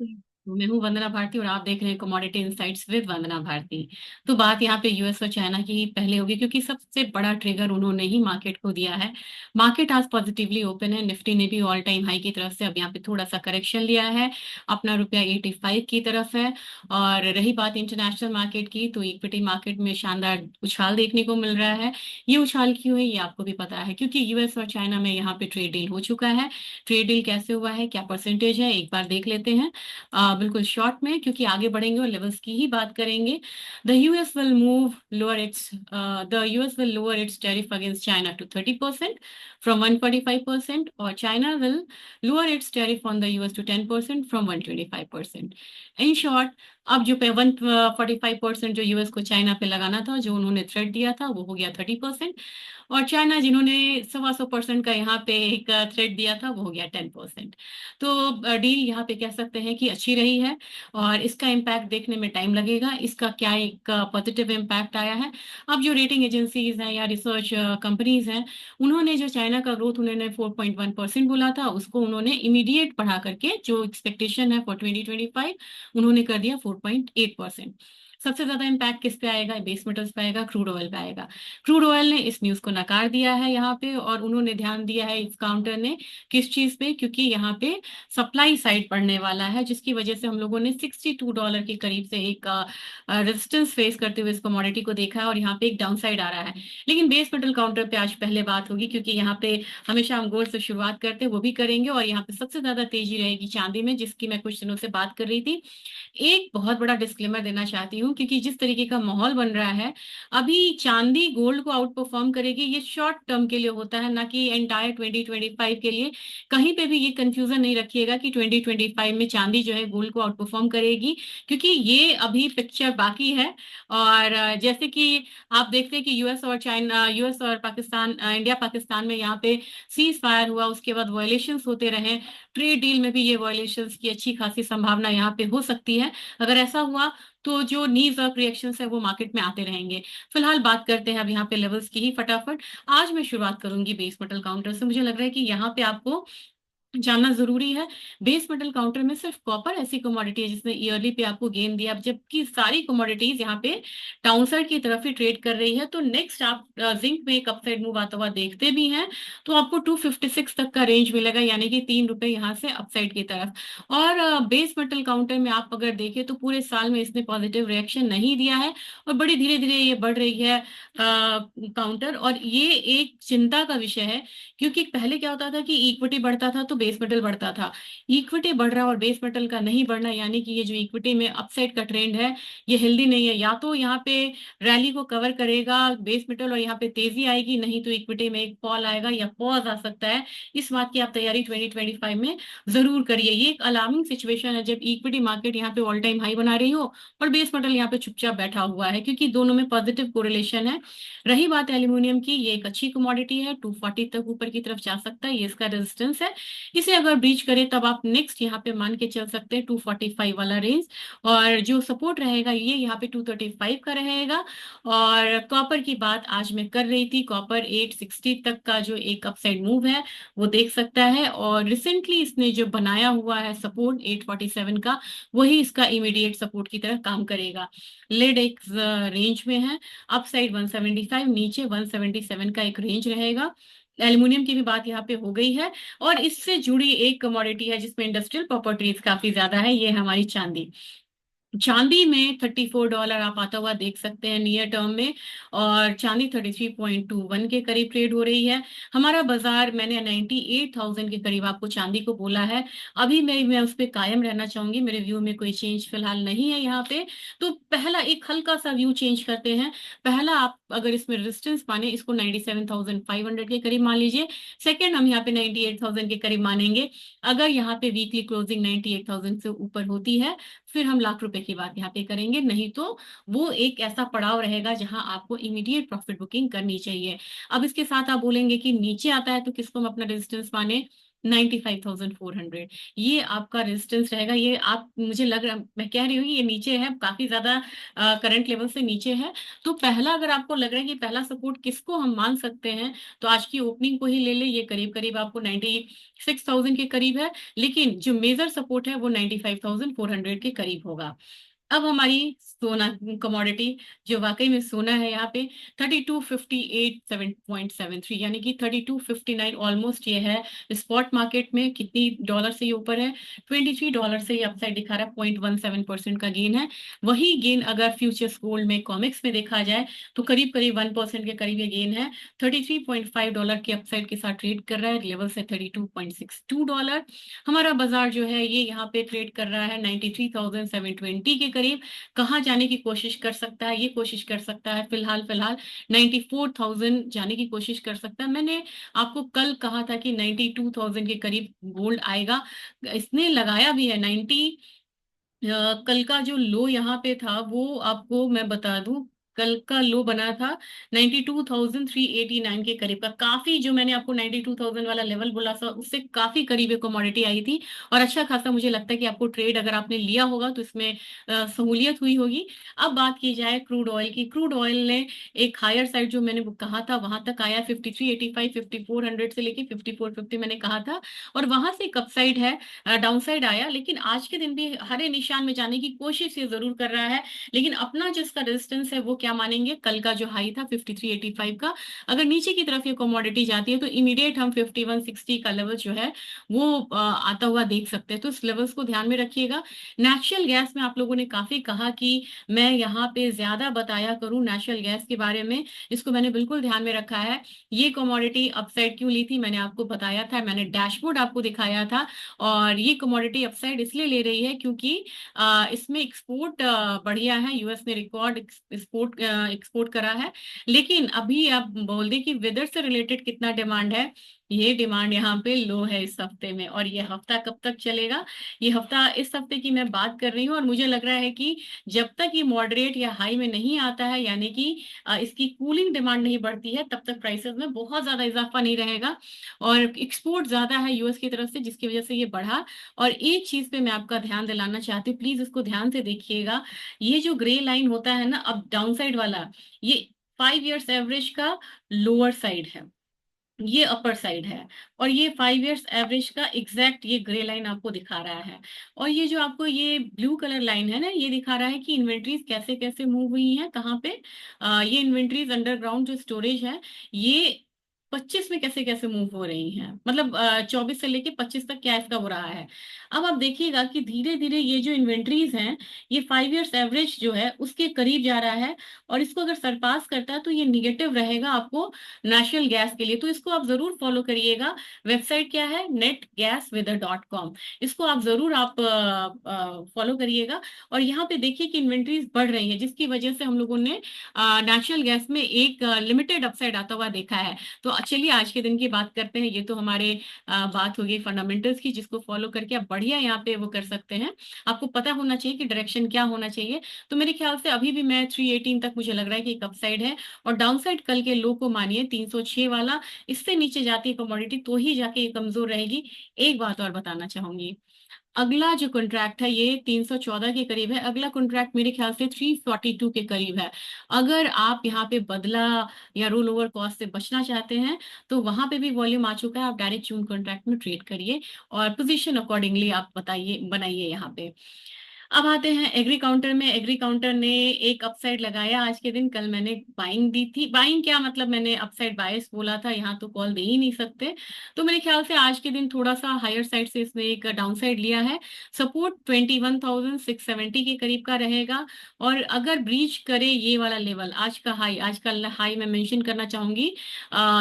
मैं हूँ वंदना भारती और आप देख रहे हैं कमोडिटी इनसाइट्स विद वंदना भारती। तो बात यहाँ पे यूएस और चाइना की पहले होगी, क्योंकि सबसे बड़ा ट्रिगर उन्होंने ही मार्केट को दिया है। मार्केट आज पॉजिटिवली ओपन है, निफ्टी ने भी ऑल टाइम हाई की तरफ से अब यहाँ पे थोड़ा सा करेक्शन लिया है, अपना रुपया 85 की तरफ है। और रही बात इंटरनेशनल मार्केट की, तो इक्विटी मार्केट में शानदार उछाल देखने को मिल रहा है। ये उछाल क्यों है ये आपको भी पता है, क्योंकि यूएस और चाइना में यहाँ पे ट्रेड डील हो चुका है। ट्रेड डील कैसे हुआ है, क्या परसेंटेज है, एक बार देख लेते हैं। बिल्कुल शॉर्ट में, क्योंकि आगे बढ़ेंगे और लेवल्स की ही बात करेंगे। The US will move lower its the US will lower its tariff against China to 30% from 145%, और China will lower its tariff on the US to 10% from 125%। In short, अब जो पे 145% जो यूएस को चाइना पे लगाना था, जो उन्होंने थ्रेट दिया था, वो हो गया 30%। और चाइना जिन्होंने 125% का यहाँ पे एक थ्रेट दिया था, वो हो गया 10%। तो डील यहाँ पे कह सकते हैं कि अच्छी रही है। और इसका इम्पैक्ट देखने में टाइम लगेगा, इसका क्या एक पॉजिटिव इम्पैक्ट आया है। अब जो रेटिंग एजेंसीज हैं या रिसर्च कंपनीज हैं, उन्होंने जो चाइना का ग्रोथ उन्होंने 4.1% बोला था, उसको उन्होंने इमीडिएट बढ़ा करके, जो एक्सपेक्टेशन है फॉर 2025, उन्होंने कर दिया 4.8%। सबसे ज्यादा इम्पैक्ट किस पे आएगा, बेस मेटल्स पे आएगा, क्रूड ऑयल पे आएगा। क्रूड ऑयल ने इस न्यूज को नकार दिया है यहाँ पे, और उन्होंने ध्यान दिया है इस काउंटर ने किस चीज पे, क्योंकि यहाँ पे सप्लाई साइड पड़ने वाला है, जिसकी वजह से हम लोगों ने $62 के करीब से एक रेजिस्टेंस फेस करते हुए इस कमोडिटी को देखा है, और यहाँ पे एक डाउन साइड आ रहा है। लेकिन बेस मेटल काउंटर पे आज पहले बात होगी, क्योंकि यहाँ पे हमेशा हम गोल्ड से शुरुआत करते हैं, वो भी करेंगे। और यहाँ पे सबसे ज्यादा तेजी रहेगी चांदी में, जिसकी मैं कुछ दिनों से बात कर रही थी। एक बहुत बड़ा डिस्क्लेमर देना चाहती हूँ, क्योंकि जिस तरीके का माहौल बन रहा है, अभी चांदी गोल्ड को आउट परफॉर्म करेगी, ये शॉर्ट टर्म के लिए होता है, ना कि एंटायर 2025 के लिए। कहीं पे भी ये कंफ्यूजन नहीं रखिएगा कि 2025 में चांदी जो है गोल्ड को आउट परफॉर्म करेगी, क्योंकि ये अभी पिक्चर बाकी है। और जैसे कि आप देखते हैं कि यूएस और चाइना, यूएस और पाकिस्तान, इंडिया पाकिस्तान में यहाँ पे सीज फायर हुआ, उसके बाद वायलेशंस होते रहे। ट्रेड डील में भी ये वायलेशंस की अच्छी खासी संभावना यहाँ पे हो सकती है। अगर ऐसा हुआ, तो जो नीज ऑफ रिएक्शंस है वो मार्केट में आते रहेंगे। फिलहाल बात करते हैं अब यहाँ पे लेवल्स की ही फटाफट। आज मैं शुरुआत करूंगी बेस मेटल काउंटर से। मुझे लग रहा है कि यहाँ पे आपको जानना जरूरी है, बेस मेटल काउंटर में सिर्फ कॉपर ऐसी कमोडिटी है जिसने ईयरली पे आपको गेन दिया, जबकि सारी कमोडिटीज यहाँ पे डाउनसाइड की तरफ ही ट्रेड कर रही है। तो नेक्स्ट आप जिंक में एक अपसाइड मूव आता हुआ देखते भी हैं, तो आपको 256 तक का रेंज मिलेगा, यानी कि ₹3 यहाँ से अपसाइड की तरफ। और बेस मेटल काउंटर में आप अगर देखें, तो पूरे साल में इसने पॉजिटिव रिएक्शन नहीं दिया है, और बड़ी धीरे धीरे ये बढ़ रही है काउंटर। और ये एक चिंता का विषय है, क्योंकि पहले क्या होता था कि इक्विटी बढ़ता था तो बेस मेटल बढ़ता था। इक्विटी बढ़ रहा है और बेस मेटल का नहीं बढ़ना, यानी कि ये जो इक्विटी में अपसाइड का ट्रेंड है, ये हेल्दी नहीं है। या तो यहाँ पे रैली को कवर करेगा बेस मेटल और यहाँ पे तेजी आएगी, नहीं तो इक्विटी में एक फॉल आएगा या पॉज आ सकता है। इस बात की आप तैयारी 2025 में जरूर करिए। ये एक अलार्मिंग सिचुएशन है, जब इक्विटी मार्केट यहाँ पे ऑल टाइम हाई बना रही हो और बेस मेटल यहाँ पे चुपचाप बैठा हुआ है, क्योंकि दोनों में पॉजिटिव कोरिलेशन है। रही बात एल्यूमिनियम की, ये एक अच्छी कमोडिटी है, 240 तक ऊपर की तरफ जा सकता है, ये इसका रेजिस्टेंस है। इसे अगर ब्रीच करे, तब आप नेक्स्ट यहाँ पे मान के चल सकते हैं 245 वाला रेंज। और जो सपोर्ट रहेगा ये यहाँ पे 235 का रहेगा। और कॉपर की बात आज मैं कर रही थी, कॉपर 860 तक का जो एक अपसाइड मूव है वो देख सकता है, और रिसेंटली इसने जो बनाया हुआ है सपोर्ट 847 का, वही इसका इमीडिएट सपोर्ट की तरह काम करेगा। लेड एक रेंज में है, अपसाइड 175, नीचे 177 का एक रेंज रहेगा। एल्युमिनियम की भी बात यहाँ पे हो गई है। और इससे जुड़ी एक कमोडिटी है जिसमें इंडस्ट्रियल प्रॉपर्टीज काफी ज्यादा है, ये है हमारी चांदी। चांदी में $34 आप आता हुआ देख सकते हैं नियर टर्म में, और चांदी 33.21 के करीब ट्रेड हो रही है। हमारा बाजार, मैंने 98,000 के करीब आपको चांदी को बोला है। अभी मैं उस पर कायम रहना चाहूंगी, मेरे व्यू में कोई चेंज फिलहाल नहीं है यहाँ पे। तो पहला एक हल्का सा व्यू चेंज करते हैं। पहला, आप अगर इसमें रेजिस्टेंस माने, इसको 97,500 के करीब मान लीजिए। सेकेंड, हम यहाँ पे 98,000 के करीब मानेंगे। अगर यहाँ पे वीकली क्लोजिंग 98,000 से ऊपर होती है, फिर हम ₹1,00,000 की बात यहाँ पे करेंगे, नहीं तो वो एक ऐसा पड़ाव रहेगा जहां आपको इमीडिएट प्रॉफिट बुकिंग करनी चाहिए। अब इसके साथ आप बोलेंगे कि नीचे आता है तो किसको हम अपना रेजिस्टेंस माने। 95,400 ये आपका रेजिस्टेंस रहेगा। ये आप मुझे लग रहा, मैं कह रही हूँ ये नीचे है, काफी ज्यादा करंट लेवल से नीचे है। तो पहला, अगर आपको लग रहा है कि पहला सपोर्ट किसको हम मान सकते हैं, तो आज की ओपनिंग को ही ले ले। ये करीब करीब आपको 96,000 के करीब है, लेकिन जो मेजर सपोर्ट है वो 95,400 के करीब होगा। अब हमारी सोना कमोडिटी, जो वाकई में सोना है, यहाँ पे 3258.73 यानी कि 3259 ऑलमोस्ट ये है। स्पॉट मार्केट में कितनी डॉलर से ये ऊपर है, $23 से ये अपसाइड दिखा रहा है, 0.17% का गेन है। वही गेन अगर फ्यूचर्स गोल्ड में, कॉमिक्स में देखा जाए तो करीब करीब 1% के करीब ये गेन है। $33.5 के अपसाइड के साथ ट्रेड कर रहा है, लेवल से $32.62। हमारा बाजार जो है ये यहाँ पे ट्रेड कर रहा है 93,720 के करीब। कहाँ जाने की कोशिश कर सकता है, ये कोशिश कर सकता है फिलहाल फिलहाल 94,000 जाने की कोशिश कर सकता है। मैंने आपको कल कहा था कि 92,000 के करीब गोल्ड आएगा, इसने लगाया भी है 90। कल का जो लो यहाँ पे था वो आपको मैं बता दूं, कल का लो बना था 92,389 के करीब का। काफी, जो मैंने आपको 92,000 वाला लेवल बोला था उससे काफी करीब एक कमोडिटी आई थी। और अच्छा खासा मुझे लगता है कि आपको ट्रेड अगर आपने लिया होगा तो इसमें सहूलियत हुई होगी। अब बात की जाए क्रूड ऑयल की, क्रूड ऑयल ने एक हायर साइड जो मैंने कहा था वहां तक आया, 5385, 5400 से लेके 5450 मैंने कहा था। और वहां से एक अपसाइड है, डाउनसाइड आया, लेकिन आज के दिन भी हरे निशान में जाने की कोशिश ये जरूर कर रहा है। लेकिन अपना जिसका रेजिस्टेंस है वो क्या मानेंगे, कल का जो हाई था 5385 का, अगर नीचे की तरफ ये कमोडिटी जाती है तो इमीडिएट हम 5160 का लेवल जो है वो आता हुआ देख सकते हैं। तो इस लेवल्स को ध्यान में रखिएगा। नेचुरल गैस में आप लोगों ने काफी कहा कि मैं यहाँ पे ज्यादा बताया करूं नेचुरल गैस के बारे में, इसको मैंने बिल्कुल ध्यान में रखा है। ये कमोडिटी अपसाइड क्यों ली थी मैंने आपको बताया था, मैंने डैशबोर्ड आपको दिखाया था। और ये कमोडिटी अपसाइड इसलिए ले रही है क्योंकि इसमें एक्सपोर्ट बढ़िया है, यूएस ने रिकॉर्ड एक्सपोर्ट करा है। लेकिन अभी आप बोल दे कि वेदर से रिलेटेड कितना डिमांड है, ये डिमांड यहाँ पे लो है इस हफ्ते में। और ये हफ्ता कब तक चलेगा, ये हफ्ता, इस हफ्ते की मैं बात कर रही हूँ। और मुझे लग रहा है कि जब तक ये मॉडरेट या हाई में नहीं आता है, यानी कि इसकी कूलिंग डिमांड नहीं बढ़ती है, तब तक प्राइसेस में बहुत ज्यादा इजाफा नहीं रहेगा। और एक्सपोर्ट ज्यादा है यूएस की तरफ से, जिसकी वजह से ये बढ़ा। और एक चीज पे मैं आपका ध्यान दिलाना चाहती हूँ, प्लीज इसको ध्यान से देखिएगा। ये जो ग्रे लाइन होता है ना अब डाउन साइड वाला, ये 5 इयर्स एवरेज का लोअर साइड है, ये अपर साइड है। और ये 5 इयर्स एवरेज का एग्जैक्ट ये ग्रे लाइन आपको दिखा रहा है। और ये जो आपको ये ब्लू कलर लाइन है ना, ये दिखा रहा है कि इन्वेंट्रीज कैसे कैसे मूव हुई हैं, कहाँ पे ये इन्वेंट्रीज अंडरग्राउंड जो स्टोरेज है, ये 25 में कैसे कैसे मूव हो रही हैं, मतलब 24 से लेके 25 तक क्या इसका हो रहा है। अब आप देखिएगा कि धीरे धीरे ये जो इन्वेंट्रीज हैं, ये 5 इयर्स एवरेज जो है उसके करीब जा रहा है। और इसको अगर सरपास करता है तो ये निगेटिव रहेगा आपको नेचुरल गैस के लिए। तो इसको आप जरूर फॉलो करिएगा। वेबसाइट क्या है, netgasweather.com, इसको आप जरूर आप फॉलो करिएगा। और यहाँ पे देखिए कि इन्वेंट्रीज बढ़ रही है, जिसकी वजह से हम लोगों ने नेचुरल गैस में एक लिमिटेड अपसाइड आता हुआ देखा है। तो चलिए आज के दिन की बात करते हैं। ये तो हमारे बात हो गई फंडामेंटल्स की, जिसको फॉलो करके आप बढ़िया यहाँ पे वो कर सकते हैं। आपको पता होना चाहिए कि डायरेक्शन क्या होना चाहिए। तो मेरे ख्याल से अभी भी मैं 318 तक मुझे लग रहा है कि एक अपसाइड है। और डाउनसाइड कल के लो को मानिए 306 वाला, इससे नीचे जाती है कमोडिटी तो ही जाके ये कमजोर रहेगी। एक बात और बताना चाहूंगी, अगला जो कॉन्ट्रैक्ट है ये 314 के करीब है, अगला कॉन्ट्रैक्ट मेरे ख्याल से 342 के करीब है। अगर आप यहाँ पे बदला या रोल ओवर कॉस्ट से बचना चाहते हैं तो वहां पे भी वॉल्यूम आ चुका है, आप डायरेक्ट जून कॉन्ट्रैक्ट में ट्रेड करिए और पोजीशन अकॉर्डिंगली आप बताइए, बनाइए यहाँ पे। अब आते हैं एग्री काउंटर में। एग्री काउंटर ने एक अपसाइड लगाया आज के दिन, कल मैंने बाइंग दी थी, बाइंग क्या मतलब, मैंने अपसाइड बायस बोला था, यहाँ तो कॉल दे ही नहीं सकते। तो मेरे ख्याल से आज के दिन थोड़ा सा हायर साइड से इसने एक डाउन साइड लिया है। सपोर्ट 21,670 के करीब का रहेगा। और अगर ब्रीच करे ये वाला लेवल, आज का हाई, आज का हाई मैं मेंशन करना चाहूंगी,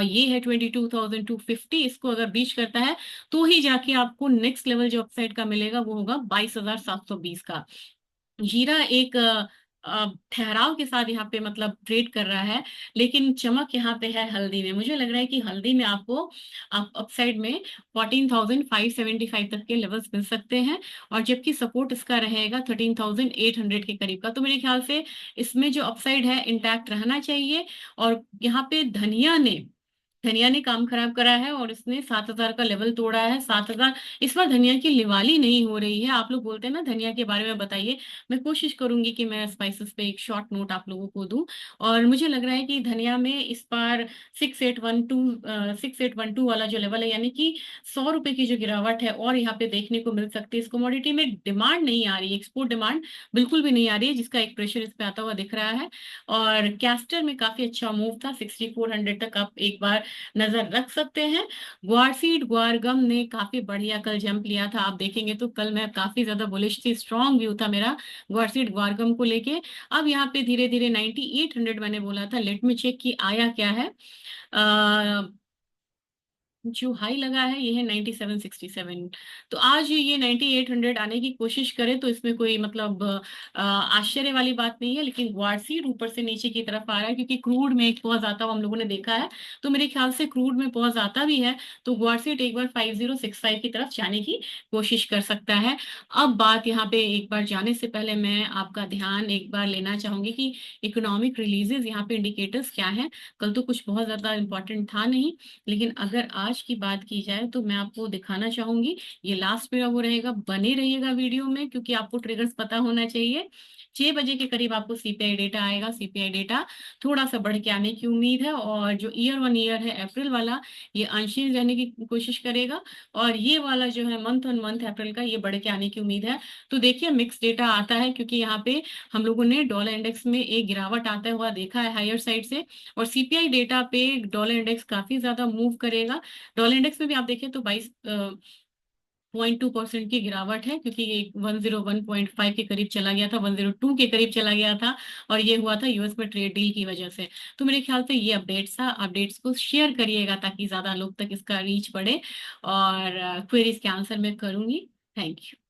ये है 22,250, इसको अगर ब्रीच करता है तो ही जाके आपको नेक्स्ट लेवल जो अपसाइड का मिलेगा वो होगा 22,720 का। जीरा एक ठहराव के साथ यहाँ पे मतलब ट्रेड कर रहा है। लेकिन चमक यहाँ पे है हल्दी में, मुझे लग रहा है कि हल्दी में आपको अपसाइड में 14,575 तक के लेवल्स मिल सकते हैं। और जबकि सपोर्ट इसका रहेगा 13,800 के करीब का। तो मेरे ख्याल से इसमें जो अपसाइड है इंटैक्ट रहना चाहिए। और यहाँ पे धनिया ने धनिया ने काम खराब करा है और इसने 7,000 का लेवल तोड़ा है। 7,000। इस बार धनिया की लिवाली नहीं हो रही है। आप लोग बोलते हैं ना धनिया के बारे में बताइए। मैं कोशिश करूंगी कि मैं स्पाइसेस पे एक शॉर्ट नोट आप लोगों को दूं। और मुझे लग रहा है कि धनिया में इस बार 6812 वाला जो लेवल है, यानी कि 100 रुपए की जो गिरावट है और यहाँ पे देखने को मिल सकती है। इस कमोडिटी में डिमांड नहीं आ रही है, एक्सपोर्ट डिमांड बिल्कुल भी नहीं आ रही है, जिसका एक प्रेशर इस पे आता हुआ दिख रहा है। और कैस्टर में काफी अच्छा मूव था, 6400 तक आप एक बार नजर रख सकते हैं। ग्वारसीड ग्वारगम ने काफी बढ़िया कल जंप लिया था, आप देखेंगे तो कल मैं काफी ज्यादा बुलिश थी, स्ट्रॉन्ग व्यू था मेरा ग्वारसीड ग्वारगम को लेके। अब यहाँ पे धीरे धीरे 9800 मैंने बोला था, लेट में चेक की आया क्या है। जो हाई लगा है ये है 9767। तो आज ये 9800 आने की कोशिश करे तो इसमें कोई मतलब आश्चर्य वाली बात नहीं है। लेकिन ग्वारसीड ऊपर से नीचे की तरफ आ रहा है, क्योंकि क्रूड में एक पॉज आता हुआ हम लोगों ने देखा है। तो मेरे ख्याल से क्रूड में पॉज आता भी है तो ग्वारसीड एक बार 5065 की तरफ जाने की कोशिश कर सकता है। अब बात यहाँ पे एक बार जाने से पहले मैं आपका ध्यान एक बार लेना चाहूंगी कि इकोनॉमिक रिलीजेस यहाँ पे इंडिकेटर्स क्या हैं। कल तो कुछ बहुत ज्यादा इंपॉर्टेंट था नहीं, लेकिन अगर आज की बात की जाए तो मैं आपको दिखाना चाहूंगी। ये लास्ट मेरा वो रहेगा, बने रहिएगा वीडियो में, क्योंकि आपको ट्रिगर्स पता होना चाहिए। 6 बजे के करीब आपको सीपीआई डेटा आएगा। सीपीआई डेटा थोड़ा सा बढ़ के आने की उम्मीद है, और जो ईयर ऑन ईयर है अप्रैल वाला, ये अनचेंज रहने की कोशिश करेगा। और ये वाला जो है मंथ ऑन मंथ अप्रैल का, ये बढ़ के आने की उम्मीद है। तो देखिए मिक्स डेटा आता है, क्योंकि यहाँ पे हम लोगों ने डॉलर इंडेक्स में एक गिरावट आता हुआ देखा है हायर साइड से। और सीपीआई डेटा पे डॉलर इंडेक्स काफी ज्यादा मूव करेगा। डॉलर इंडेक्स में भी आप देखें तो 22.2% की गिरावट है, क्योंकि ये 101.5 के करीब चला गया था, 102 के करीब चला गया था। और ये हुआ था यूएस में ट्रेड डील की वजह से। तो मेरे ख्याल से ये अपडेट्स था, अपडेट्स को शेयर करिएगा ताकि ज्यादा लोग तक इसका रीच बढ़े। और क्वेरीज के आंसर मैं करूंगी। Thank you.